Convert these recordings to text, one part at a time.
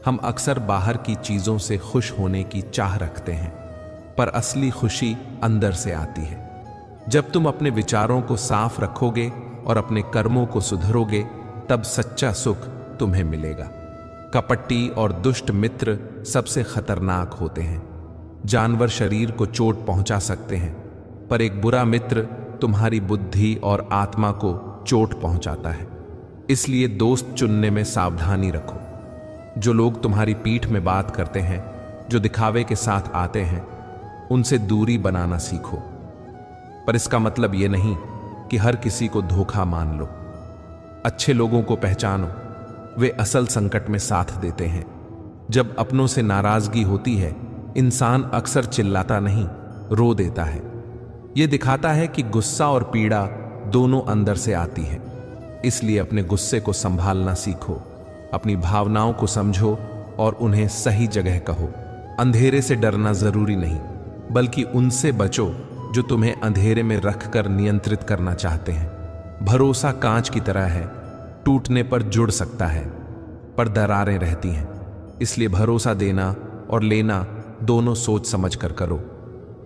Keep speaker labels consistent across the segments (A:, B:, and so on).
A: हम अक्सर बाहर की चीजों से खुश होने की चाह रखते हैं, पर असली खुशी अंदर से आती है। जब तुम अपने विचारों को साफ रखोगे और अपने कर्मों को सुधरोगे, तब सच्चा सुख तुम्हें मिलेगा। कपटी और दुष्ट मित्र सबसे खतरनाक होते हैं। जानवर शरीर को चोट पहुंचा सकते हैं, पर एक बुरा मित्र तुम्हारी बुद्धि और आत्मा को चोट पहुंचाता है। इसलिए दोस्त चुनने में सावधानी रखो। जो लोग तुम्हारी पीठ में बात करते हैं, जो दिखावे के साथ आते हैं, उनसे दूरी बनाना सीखो। पर इसका मतलब यह नहीं कि हर किसी को धोखा मान लो। अच्छे लोगों को पहचानो, वे असल संकट में साथ देते हैं। जब अपनों से नाराजगी होती है, इंसान अक्सर चिल्लाता नहीं, रो देता है। यह दिखाता है कि गुस्सा और पीड़ा दोनों अंदर से आती है। इसलिए अपने गुस्से को संभालना सीखो, अपनी भावनाओं को समझो और उन्हें सही जगह कहो। अंधेरे से डरना जरूरी नहीं, बल्कि उनसे बचो जो तुम्हें अंधेरे में रखकर नियंत्रित करना चाहते हैं। भरोसा कांच की तरह है, टूटने पर जुड़ सकता है, पर दरारें रहती हैं। इसलिए भरोसा देना और लेना दोनों सोच समझ कर करो।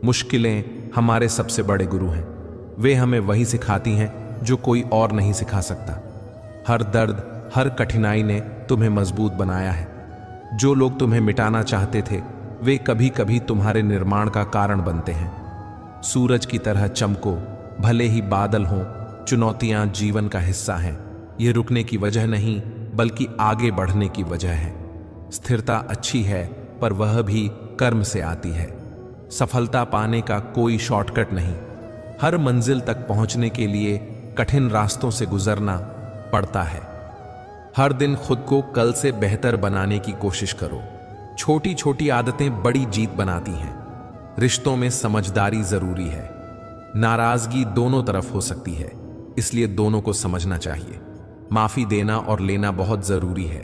A: मुश्किलें हमारे सबसे बड़े गुरु हैं। वे हमें वही सिखाती हैं जो कोई और नहीं सिखा सकता। हर दर्द, हर कठिनाई ने तुम्हें मजबूत बनाया है। जो लोग तुम्हें मिटाना चाहते थे, वे कभी कभी तुम्हारे निर्माण का कारण बनते हैं। सूरज की तरह चमको, भले ही बादल हों। चुनौतियां जीवन का हिस्सा हैं। ये रुकने की वजह नहीं, बल्कि आगे बढ़ने की वजह है। स्थिरता अच्छी है, पर वह भी कर्म से आती है। सफलता पाने का कोई शॉर्टकट नहीं। हर मंजिल तक पहुंचने के लिए कठिन रास्तों से गुजरना पड़ता है। हर दिन खुद को कल से बेहतर बनाने की कोशिश करो। छोटी छोटी आदतें बड़ी जीत बनाती हैं। रिश्तों में समझदारी जरूरी है। नाराजगी दोनों तरफ हो सकती है, इसलिए दोनों को समझना चाहिए। माफी देना और लेना बहुत जरूरी है,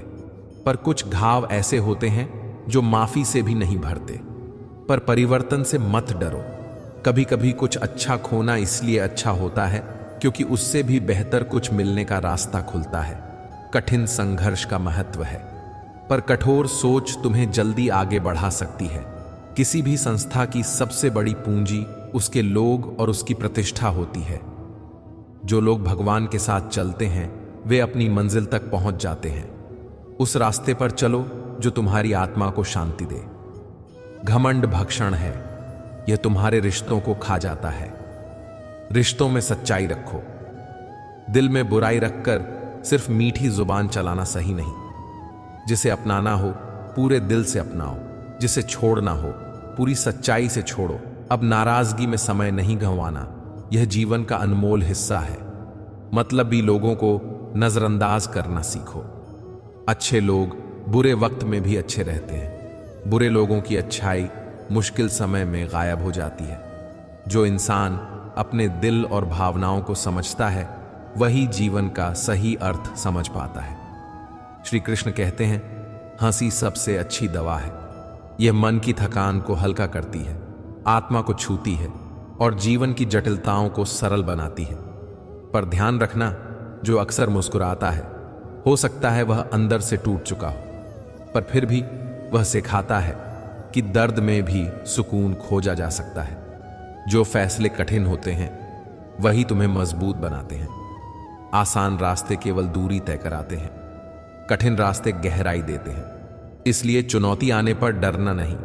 A: पर कुछ घाव ऐसे होते हैं जो माफी से भी नहीं भरते। पर परिवर्तन से मत डरो। कभी कभी कुछ अच्छा खोना इसलिए अच्छा होता है क्योंकि उससे भी बेहतर कुछ मिलने का रास्ता खुलता है। कठिन संघर्ष का महत्व है, पर कठोर सोच तुम्हें जल्दी आगे बढ़ा सकती है। किसी भी संस्था की सबसे बड़ी पूंजी उसके लोग और उसकी प्रतिष्ठा होती है। जो लोग भगवान के साथ चलते हैं, वे अपनी मंजिल तक पहुंच जाते हैं। उस रास्ते पर चलो जो तुम्हारी आत्मा को शांति दे। घमंड भक्षण है, यह तुम्हारे रिश्तों को खा जाता है। रिश्तों में सच्चाई रखो। दिल में बुराई रखकर सिर्फ मीठी जुबान चलाना सही नहीं। जिसे अपनाना हो पूरे दिल से अपनाओ, जिसे छोड़ना हो पूरी सच्चाई से छोड़ो। अब नाराजगी में समय नहीं गंवाना, यह जीवन का अनमोल हिस्सा है। मतलबी लोगों को नजरअंदाज करना सीखो। अच्छे लोग बुरे वक्त में भी अच्छे रहते हैं। बुरे लोगों की अच्छाई मुश्किल समय में गायब हो जाती है। जो इंसान अपने दिल और भावनाओं को समझता है, वही जीवन का सही अर्थ समझ पाता है। श्री कृष्ण कहते हैं, हंसी सबसे अच्छी दवा है। यह मन की थकान को हल्का करती है, आत्मा को छूती है और जीवन की जटिलताओं को सरल बनाती है। पर ध्यान रखना, जो अक्सर मुस्कुराता है, हो सकता है वह अंदर से टूट चुका हो, पर फिर भी वह सिखाता है कि दर्द में भी सुकून खोजा जा सकता है। जो फैसले कठिन होते हैं, वही तुम्हें मजबूत बनाते हैं। आसान रास्ते केवल दूरी तय कराते हैं, कठिन रास्ते गहराई देते हैं। इसलिए चुनौती आने पर डरना नहीं।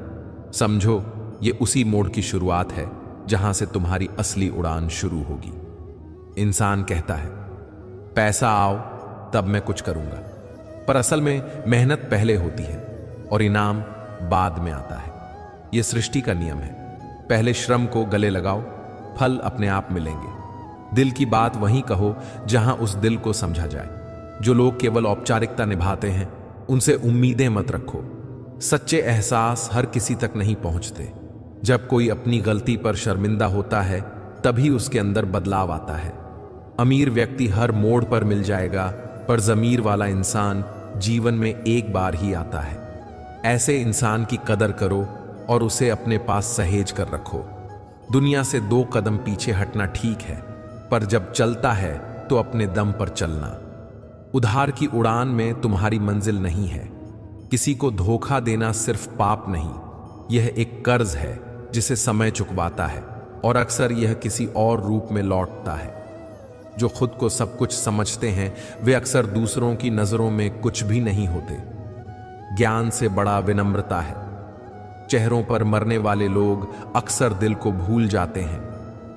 A: समझो, ये उसी मोड़ की शुरुआत है जहां से तुम्हारी असली उड़ान शुरू होगी। इंसान कहता है, पैसा आओ तब मैं कुछ करूंगा, पर असल में मेहनत पहले होती है और इनाम बाद में आता है। यह सृष्टि का नियम है। पहले श्रम को गले लगाओ, फल अपने आप मिलेंगे। दिल की बात वहीं कहो जहां उस दिल को समझा जाए। जो लोग केवल औपचारिकता निभाते हैं, उनसे उम्मीदें मत रखो। सच्चे एहसास हर किसी तक नहीं पहुंचते। जब कोई अपनी गलती पर शर्मिंदा होता है, तभी उसके अंदर बदलाव आता है। अमीर व्यक्ति हर मोड़ पर मिल जाएगा, पर ज़मीर वाला इंसान जीवन में एक बार ही आता है। ऐसे इंसान की कदर करो और उसे अपने पास सहेज कर रखो। दुनिया से 2 कदम पीछे हटना ठीक है, पर जब चलता है तो अपने दम पर चलना। उधार की उड़ान में तुम्हारी मंजिल नहीं है। किसी को धोखा देना सिर्फ पाप नहीं, यह एक कर्ज है जिसे समय चुकवाता है और अक्सर यह किसी और रूप में लौटता है। जो खुद को सब कुछ समझते हैं वे अक्सर दूसरों की नजरों में कुछ भी नहीं होते। ज्ञान से बड़ा विनम्रता है। चेहरों पर मरने वाले लोग अक्सर दिल को भूल जाते हैं।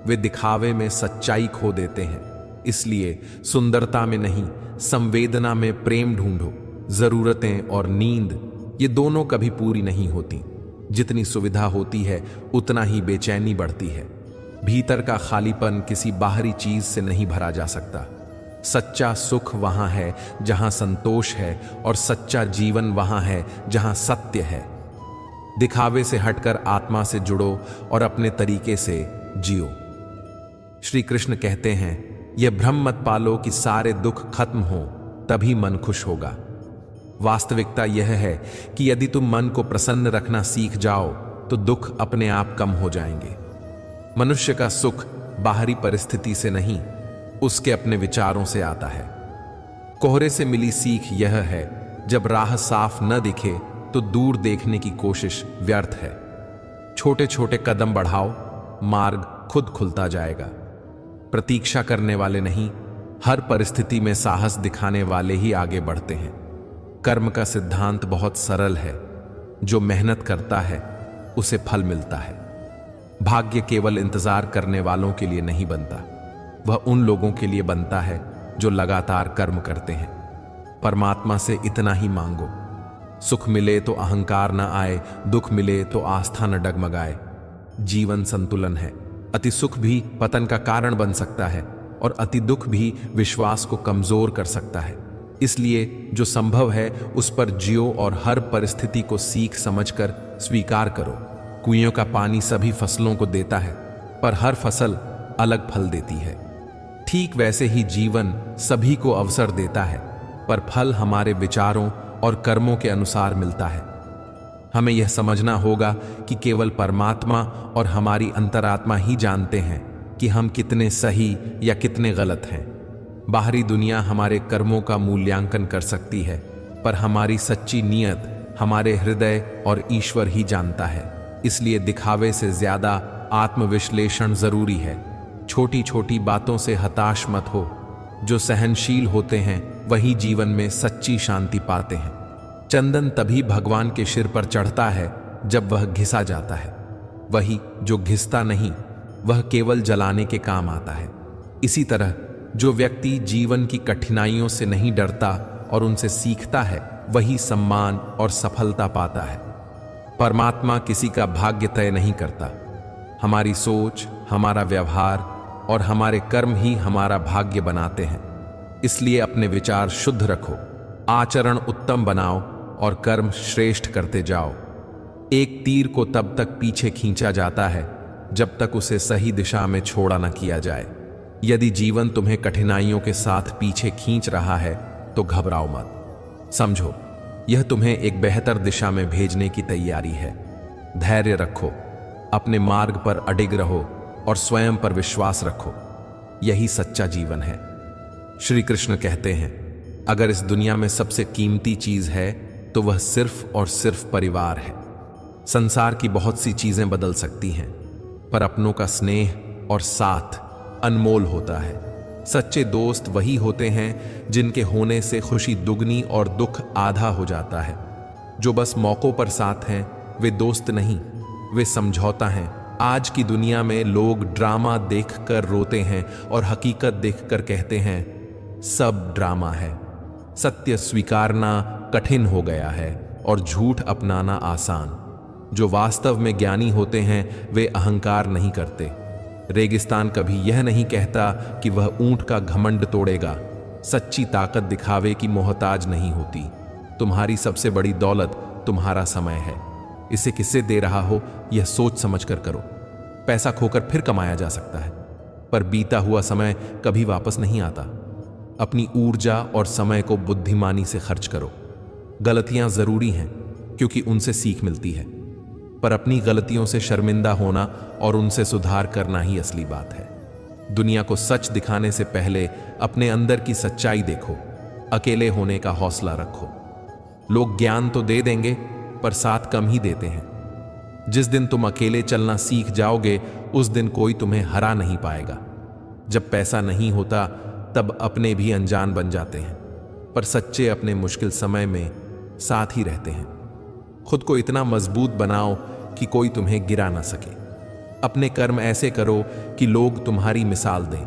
A: वे दिखावे में सच्चाई खो देते हैं। इसलिए सुंदरता में नहीं, संवेदना में प्रेम ढूंढो। जरूरतें और नींद ये दोनों कभी पूरी नहीं होती। जितनी सुविधा होती है उतना ही बेचैनी बढ़ती है। भीतर का खालीपन किसी बाहरी चीज से नहीं भरा जा सकता। सच्चा सुख वहां है जहां संतोष है और सच्चा जीवन वहां है जहां सत्य है। दिखावे से हटकर आत्मा से जुड़ो और अपने तरीके से जियो। श्री कृष्ण कहते हैं, यह भ्रम मत पालो कि सारे दुख खत्म हो तभी मन खुश होगा। वास्तविकता यह है कि यदि तुम मन को प्रसन्न रखना सीख जाओ तो दुख अपने आप कम हो जाएंगे। मनुष्य का सुख बाहरी परिस्थिति से नहीं, उसके अपने विचारों से आता है। कोहरे से मिली सीख यह है, जब राह साफ न दिखे तो दूर देखने की कोशिश व्यर्थ है। छोटे छोटे कदम बढ़ाओ, मार्ग खुद खुलता जाएगा। प्रतीक्षा करने वाले नहीं, हर परिस्थिति में साहस दिखाने वाले ही आगे बढ़ते हैं। कर्म का सिद्धांत बहुत सरल है। जो मेहनत करता है उसे फल मिलता है। भाग्य केवल इंतजार करने वालों के लिए नहीं बनता, वह उन लोगों के लिए बनता है जो लगातार कर्म करते हैं। परमात्मा से इतना ही मांगो, सुख मिले तो अहंकार न आए, दुख मिले तो आस्था न डगमगाए। जीवन संतुलन है। अति सुख भी पतन का कारण बन सकता है और अति दुख भी विश्वास को कमजोर कर सकता है। इसलिए जो संभव है उस पर जियो और हर परिस्थिति को सीख समझकर स्वीकार करो। कुइयों का पानी सभी फसलों को देता है, पर हर फसल अलग फल देती है। ठीक वैसे ही जीवन सभी को अवसर देता है, पर फल हमारे विचारों और कर्मों के अनुसार मिलता है। हमें यह समझना होगा कि केवल परमात्मा और हमारी अंतरात्मा ही जानते हैं कि हम कितने सही या कितने गलत हैं। बाहरी दुनिया हमारे कर्मों का मूल्यांकन कर सकती है, पर हमारी सच्ची नीयत हमारे हृदय और ईश्वर ही जानता है। इसलिए दिखावे से ज्यादा आत्मविश्लेषण जरूरी है। छोटी छोटी बातों से हताश मत हो। जो सहनशील होते हैं वही जीवन में सच्ची शांति पाते हैं। चंदन तभी भगवान के सिर पर चढ़ता है जब वह घिसा जाता है। वही जो घिसता नहीं, वह केवल जलाने के काम आता है। इसी तरह जो व्यक्ति जीवन की कठिनाइयों से नहीं डरता और उनसे सीखता है, वही सम्मान और सफलता पाता है। परमात्मा किसी का भाग्य तय नहीं करता। हमारी सोच, हमारा व्यवहार और हमारे कर्म ही हमारा भाग्य बनाते हैं। इसलिए अपने विचार शुद्ध रखो, आचरण उत्तम बनाओ और कर्म श्रेष्ठ करते जाओ। एक तीर को तब तक पीछे खींचा जाता है जब तक उसे सही दिशा में छोड़ा न किया जाए। यदि जीवन तुम्हें कठिनाइयों के साथ पीछे खींच रहा है तो घबराओ मत। समझो, यह तुम्हें एक बेहतर दिशा में भेजने की तैयारी है। धैर्य रखो, अपने मार्ग पर अडिग रहो और स्वयं पर विश्वास रखो। यही सच्चा जीवन है। श्री कृष्ण कहते हैं, अगर इस दुनिया में सबसे कीमती चीज है तो वह सिर्फ और सिर्फ परिवार है। संसार की बहुत सी चीजें बदल सकती हैं, पर अपनों का स्नेह और साथ अनमोल होता है। सच्चे दोस्त वही होते हैं जिनके होने से खुशी दुगनी और दुख आधा हो जाता है। जो बस मौकों पर साथ हैं वे दोस्त नहीं, वे समझौता हैं। आज की दुनिया में लोग ड्रामा देखकर रोते हैं और हकीकत देखकर कहते हैं सब ड्रामा है। सत्य स्वीकारना कठिन हो गया है और झूठ अपनाना आसान। जो वास्तव में ज्ञानी होते हैं वे अहंकार नहीं करते। रेगिस्तान कभी यह नहीं कहता कि वह ऊंट का घमंड तोड़ेगा। सच्ची ताकत दिखावे की मोहताज नहीं होती। तुम्हारी सबसे बड़ी दौलत तुम्हारा समय है। इसे किससे दे रहा हो यह सोच समझ कर करो। पैसा खोकर फिर कमाया जा सकता है, पर बीता हुआ समय कभी वापस नहीं आता। अपनी ऊर्जा और समय को बुद्धिमानी से खर्च करो। गलतियां जरूरी हैं क्योंकि उनसे सीख मिलती है, पर अपनी गलतियों से शर्मिंदा होना और उनसे सुधार करना ही असली बात है। दुनिया को सच दिखाने से पहले अपने अंदर की सच्चाई देखो। अकेले होने का हौसला रखो। लोग ज्ञान तो दे देंगे पर साथ कम ही देते हैं। जिस दिन तुम अकेले चलना सीख जाओगे उस दिन कोई तुम्हें हरा नहीं पाएगा। जब पैसा नहीं होता तब अपने भी अनजान बन जाते हैं, पर सच्चे अपने मुश्किल समय में साथ ही रहते हैं। खुद को इतना मजबूत बनाओ कि कोई तुम्हें गिरा ना सके। अपने कर्म ऐसे करो कि लोग तुम्हारी मिसाल दें।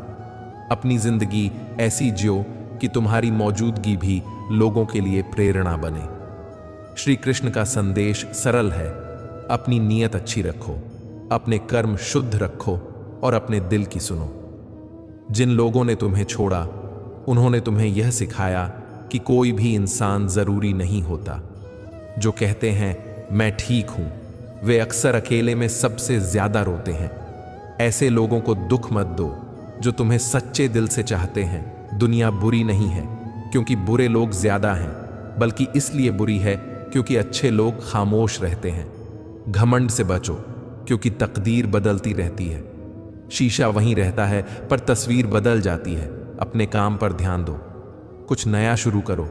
A: अपनी जिंदगी ऐसी जियो कि तुम्हारी मौजूदगी भी लोगों के लिए प्रेरणा बने। श्री कृष्ण का संदेश सरल है, अपनी नीयत अच्छी रखो, अपने कर्म शुद्ध रखो और अपने दिल की सुनो। जिन लोगों ने तुम्हें छोड़ा उन्होंने तुम्हें यह सिखाया कि कोई भी इंसान जरूरी नहीं होता। जो कहते हैं मैं ठीक हूं, वे अक्सर अकेले में सबसे ज्यादा रोते हैं। ऐसे लोगों को दुख मत दो जो तुम्हें सच्चे दिल से चाहते हैं। दुनिया बुरी नहीं है क्योंकि बुरे लोग ज्यादा हैं, बल्कि इसलिए बुरी है क्योंकि अच्छे लोग खामोश रहते हैं। घमंड से बचो क्योंकि तकदीर बदलती रहती है। शीशा वहीं रहता है पर तस्वीर बदल जाती है। अपने काम पर ध्यान दो, कुछ नया शुरू करो।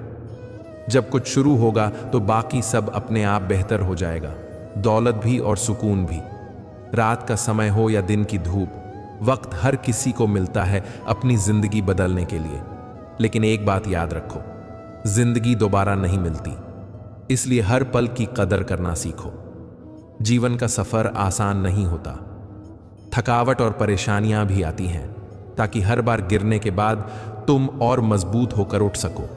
A: जब कुछ शुरू होगा तो बाकी सब अपने आप बेहतर हो जाएगा, दौलत भी और सुकून भी। रात का समय हो या दिन की धूप, वक्त हर किसी को मिलता है अपनी जिंदगी बदलने के लिए। लेकिन एक बात याद रखो, जिंदगी दोबारा नहीं मिलती, इसलिए हर पल की कदर करना सीखो। जीवन का सफर आसान नहीं होता, थकावट और परेशानियां भी आती हैं, ताकि हर बार गिरने के बाद तुम और मजबूत होकर उठ सको।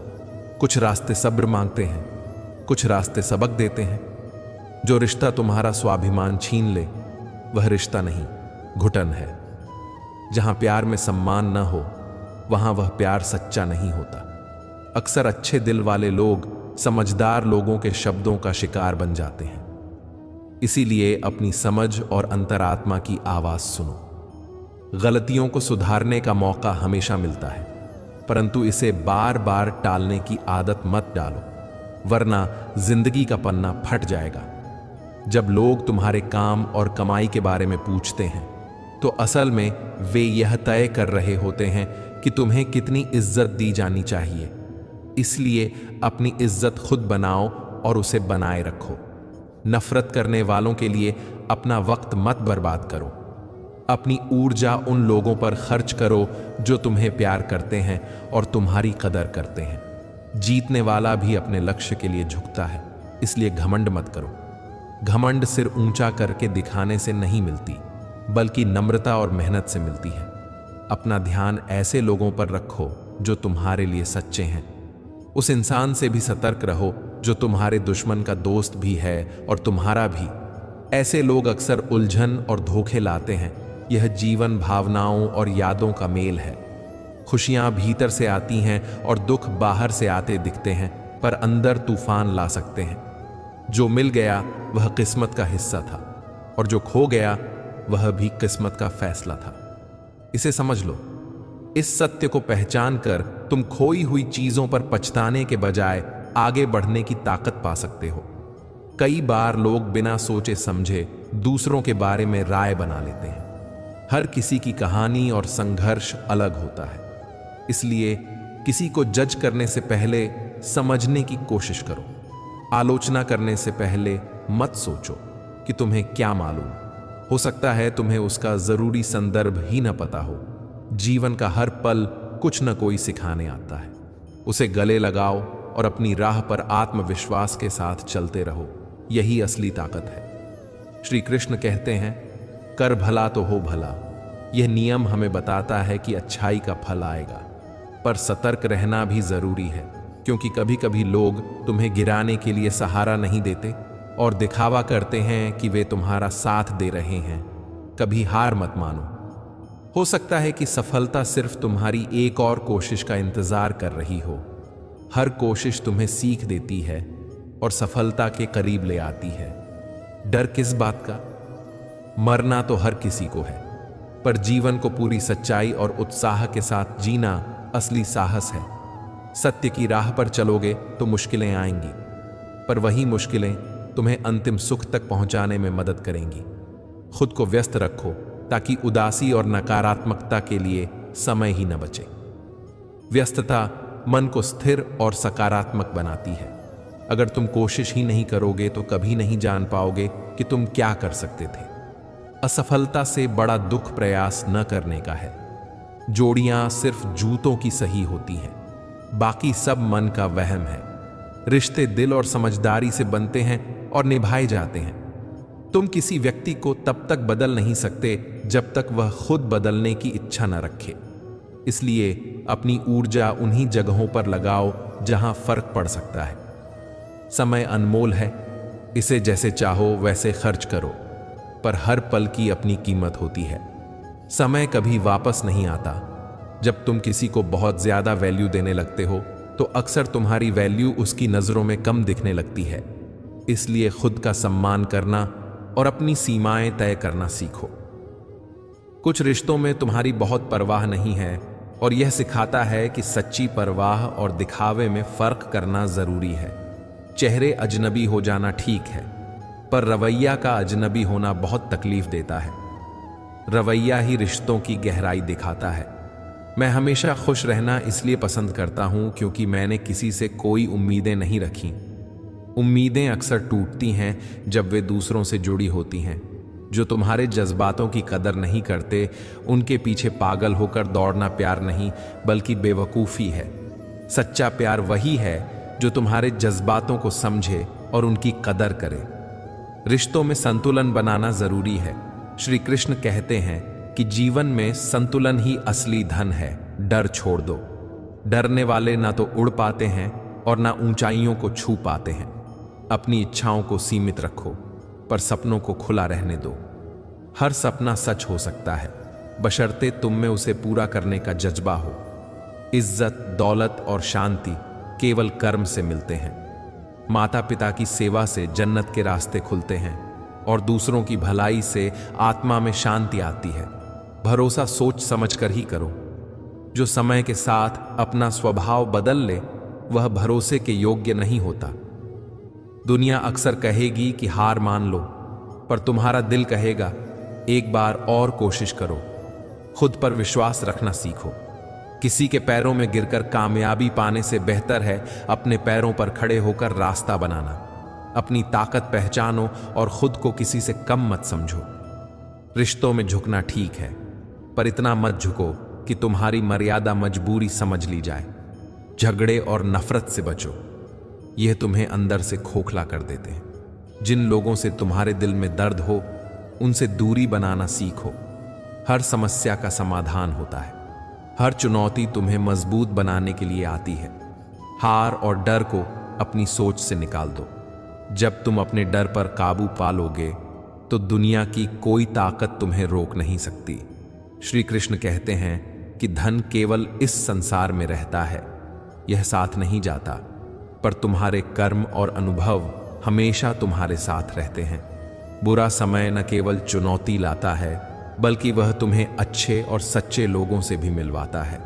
A: कुछ रास्ते सब्र मांगते हैं, कुछ रास्ते सबक देते हैं। जो रिश्ता तुम्हारा स्वाभिमान छीन ले वह रिश्ता नहीं, घुटन है। जहां प्यार में सम्मान न हो वहां वह प्यार सच्चा नहीं होता। अक्सर अच्छे दिल वाले लोग समझदार लोगों के शब्दों का शिकार बन जाते हैं। इसीलिए अपनी समझ और अंतरात्मा की आवाज सुनो। गलतियों को सुधारने का मौका हमेशा मिलता है, परंतु इसे बार बार टालने की आदत मत डालो, वरना जिंदगी का पन्ना फट जाएगा। जब लोग तुम्हारे काम और कमाई के बारे में पूछते हैं तो असल में वे यह तय कर रहे होते हैं कि तुम्हें कितनी इज्जत दी जानी चाहिए। इसलिए अपनी इज्जत खुद बनाओ और उसे बनाए रखो। नफरत करने वालों के लिए अपना वक्त मत बर्बाद करो। अपनी ऊर्जा उन लोगों पर खर्च करो जो तुम्हें प्यार करते हैं और तुम्हारी कदर करते हैं। जीतने वाला भी अपने लक्ष्य के लिए झुकता है, इसलिए घमंड मत करो। घमंड सिर ऊंचा करके दिखाने से नहीं मिलती, बल्कि नम्रता और मेहनत से मिलती है। अपना ध्यान ऐसे लोगों पर रखो जो तुम्हारे लिए सच्चे हैं। उस इंसान से भी सतर्क रहो जो तुम्हारे दुश्मन का दोस्त भी है और तुम्हारा भी। ऐसे लोग अक्सर उलझन और धोखे लाते हैं। यह जीवन भावनाओं और यादों का मेल है। खुशियां भीतर से आती हैं और दुख बाहर से आते दिखते हैं, पर अंदर तूफान ला सकते हैं। जो मिल गया वह किस्मत का हिस्सा था और जो खो गया वह भी किस्मत का फैसला था। इसे समझ लो। इस सत्य को पहचान कर तुम खोई हुई चीजों पर पछताने के बजाय आगे बढ़ने की ताकत पा सकते हो। कई बार लोग बिना सोचे समझे दूसरों के बारे में राय बना लेते हैं। हर किसी की कहानी और संघर्ष अलग होता है, इसलिए किसी को जज करने से पहले समझने की कोशिश करो। आलोचना करने से पहले मत सोचो कि तुम्हें क्या मालूम। हो सकता है तुम्हें उसका जरूरी संदर्भ ही न पता हो। जीवन का हर पल कुछ न कोई सिखाने आता है। उसे गले लगाओ और अपनी राह पर आत्मविश्वास के साथ चलते रहो। यही असली ताकत है। श्री कृष्ण कहते हैं, कर भला तो हो भला। यह नियम हमें बताता है कि अच्छाई का फल आएगा, पर सतर्क रहना भी जरूरी है, क्योंकि कभी कभी लोग तुम्हें गिराने के लिए सहारा नहीं देते और दिखावा करते हैं कि वे तुम्हारा साथ दे रहे हैं। कभी हार मत मानो। हो सकता है कि सफलता सिर्फ तुम्हारी एक और कोशिश का इंतजार कर रही हो। हर कोशिश तुम्हें सीख देती है और सफलता के करीब ले आती है। डर किस बात का? मरना तो हर किसी को है, पर जीवन को पूरी सच्चाई और उत्साह के साथ जीना असली साहस है। सत्य की राह पर चलोगे तो मुश्किलें आएंगी, पर वही मुश्किलें तुम्हें अंतिम सुख तक पहुंचाने में मदद करेंगी। खुद को व्यस्त रखो ताकि उदासी और नकारात्मकता के लिए समय ही न बचे। व्यस्तता मन को स्थिर और सकारात्मक बनाती है। अगर तुम कोशिश ही नहीं करोगे तो कभी नहीं जान पाओगे कि तुम क्या कर सकते थे। असफलता से बड़ा दुख प्रयास न करने का है। जोड़ियां सिर्फ जूतों की सही होती हैं, बाकी सब मन का वहम है। रिश्ते दिल और समझदारी से बनते हैं और निभाए जाते हैं। तुम किसी व्यक्ति को तब तक बदल नहीं सकते जब तक वह खुद बदलने की इच्छा न रखे। इसलिए अपनी ऊर्जा उन्हीं जगहों पर लगाओ जहां फर्क पड़ सकता है। समय अनमोल है, इसे जैसे चाहो वैसे खर्च करो, पर हर पल की अपनी कीमत होती है। समय कभी वापस नहीं आता। जब तुम किसी को बहुत ज्यादा वैल्यू देने लगते हो तो अक्सर तुम्हारी वैल्यू उसकी नजरों में कम दिखने लगती है। इसलिए खुद का सम्मान करना और अपनी सीमाएं तय करना सीखो। कुछ रिश्तों में तुम्हारी बहुत परवाह नहीं है और यह सिखाता है कि सच्ची परवाह और दिखावे में फर्क करना जरूरी है। चेहरे अजनबी हो जाना ठीक है, पर रवैया का अजनबी होना बहुत तकलीफ देता है। रवैया ही रिश्तों की गहराई दिखाता है। मैं हमेशा खुश रहना इसलिए पसंद करता हूं क्योंकि मैंने किसी से कोई उम्मीदें नहीं रखी। उम्मीदें अक्सर टूटती हैं जब वे दूसरों से जुड़ी होती हैं। जो तुम्हारे जज्बातों की कदर नहीं करते, उनके पीछे पागल होकर दौड़ना प्यार नहीं बल्कि बेवकूफ़ी है। सच्चा प्यार वही है जो तुम्हारे जज्बातों को समझे और उनकी कदर करे। रिश्तों में संतुलन बनाना जरूरी है। श्री कृष्ण कहते हैं कि जीवन में संतुलन ही असली धन है। डर छोड़ दो। डरने वाले ना तो उड़ पाते हैं और ना ऊंचाइयों को छू पाते हैं। अपनी इच्छाओं को सीमित रखो, पर सपनों को खुला रहने दो। हर सपना सच हो सकता है, बशर्ते तुम में उसे पूरा करने का जज्बा हो। इज्जत, दौलत और शांति केवल कर्म से मिलते हैं। माता पिता की सेवा से जन्नत के रास्ते खुलते हैं और दूसरों की भलाई से आत्मा में शांति आती है। भरोसा सोच समझकर ही करो। जो समय के साथ अपना स्वभाव बदल ले वह भरोसे के योग्य नहीं होता। दुनिया अक्सर कहेगी कि हार मान लो, पर तुम्हारा दिल कहेगा एक बार और कोशिश करो। खुद पर विश्वास रखना सीखो। किसी के पैरों में गिरकर कामयाबी पाने से बेहतर है अपने पैरों पर खड़े होकर रास्ता बनाना। अपनी ताकत पहचानो और खुद को किसी से कम मत समझो। रिश्तों में झुकना ठीक है, पर इतना मत झुको कि तुम्हारी मर्यादा मजबूरी समझ ली जाए। झगड़े और नफरत से बचो, यह तुम्हें अंदर से खोखला कर देते हैं। जिन लोगों से तुम्हारे दिल में दर्द हो उनसे दूरी बनाना सीखो। हर समस्या का समाधान होता है। हर चुनौती तुम्हें मजबूत बनाने के लिए आती है। हार और डर को अपनी सोच से निकाल दो। जब तुम अपने डर पर काबू पा लोगे तो दुनिया की कोई ताकत तुम्हें रोक नहीं सकती। श्री कृष्ण कहते हैं कि धन केवल इस संसार में रहता है, यह साथ नहीं जाता, पर तुम्हारे कर्म और अनुभव हमेशा तुम्हारे साथ रहते हैं। बुरा समय न केवल चुनौती लाता है बल्कि वह तुम्हें अच्छे और सच्चे लोगों से भी मिलवाता है।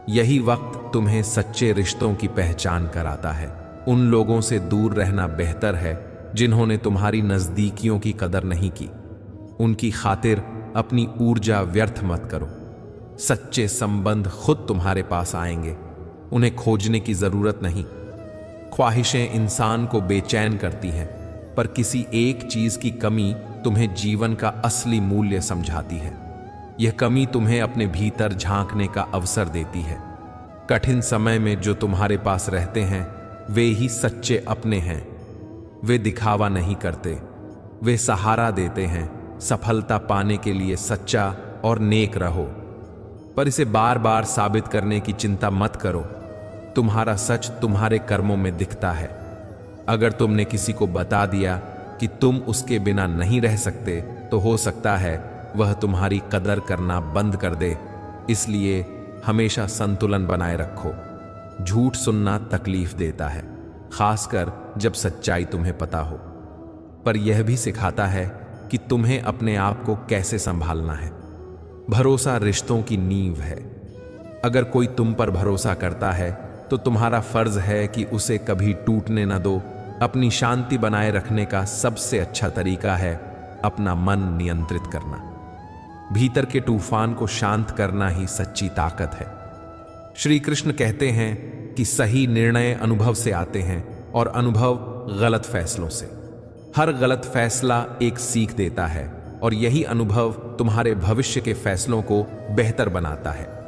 A: यही वक्त तुम्हें सच्चे रिश्तों की पहचान कराता है। उन लोगों से दूर रहना बेहतर है जिन्होंने तुम्हारी नजदीकियों की कदर नहीं की। उनकी खातिर अपनी ऊर्जा व्यर्थ मत करो। सच्चे संबंध खुद तुम्हारे पास आएंगे, उन्हें खोजने की जरूरत नहीं। ख्वाहिशें इंसान को बेचैन करती हैं, पर किसी एक चीज की कमी तुम्हें जीवन का असली मूल्य समझाती है। यह कमी तुम्हें अपने भीतर झांकने का अवसर देती है। कठिन समय में जो तुम्हारे पास रहते हैं वे ही सच्चे अपने हैं। वे दिखावा नहीं करते, वे सहारा देते हैं। सफलता पाने के लिए सच्चा और नेक रहो, पर इसे बार बार साबित करने की चिंता मत करो। तुम्हारा सच तुम्हारे कर्मों में दिखता है। अगर तुमने किसी को बता दिया कि तुम उसके बिना नहीं रह सकते तो हो सकता है वह तुम्हारी कदर करना बंद कर दे। इसलिए हमेशा संतुलन बनाए रखो। झूठ सुनना तकलीफ देता है, खासकर जब सच्चाई तुम्हें पता हो, पर यह भी सिखाता है कि तुम्हें अपने आप को कैसे संभालना है। भरोसा रिश्तों की नींव है। अगर कोई तुम पर भरोसा करता है तो तुम्हारा फर्ज है कि उसे कभी टूटने न दो। अपनी शांति बनाए रखने का सबसे अच्छा तरीका है अपना मन नियंत्रित करना। भीतर के तूफान को शांत करना ही सच्ची ताकत है। श्री कृष्ण कहते हैं कि सही निर्णय अनुभव से आते हैं और अनुभव गलत फैसलों से। हर गलत फैसला एक सीख देता है और यही अनुभव तुम्हारे भविष्य के फैसलों को बेहतर बनाता है।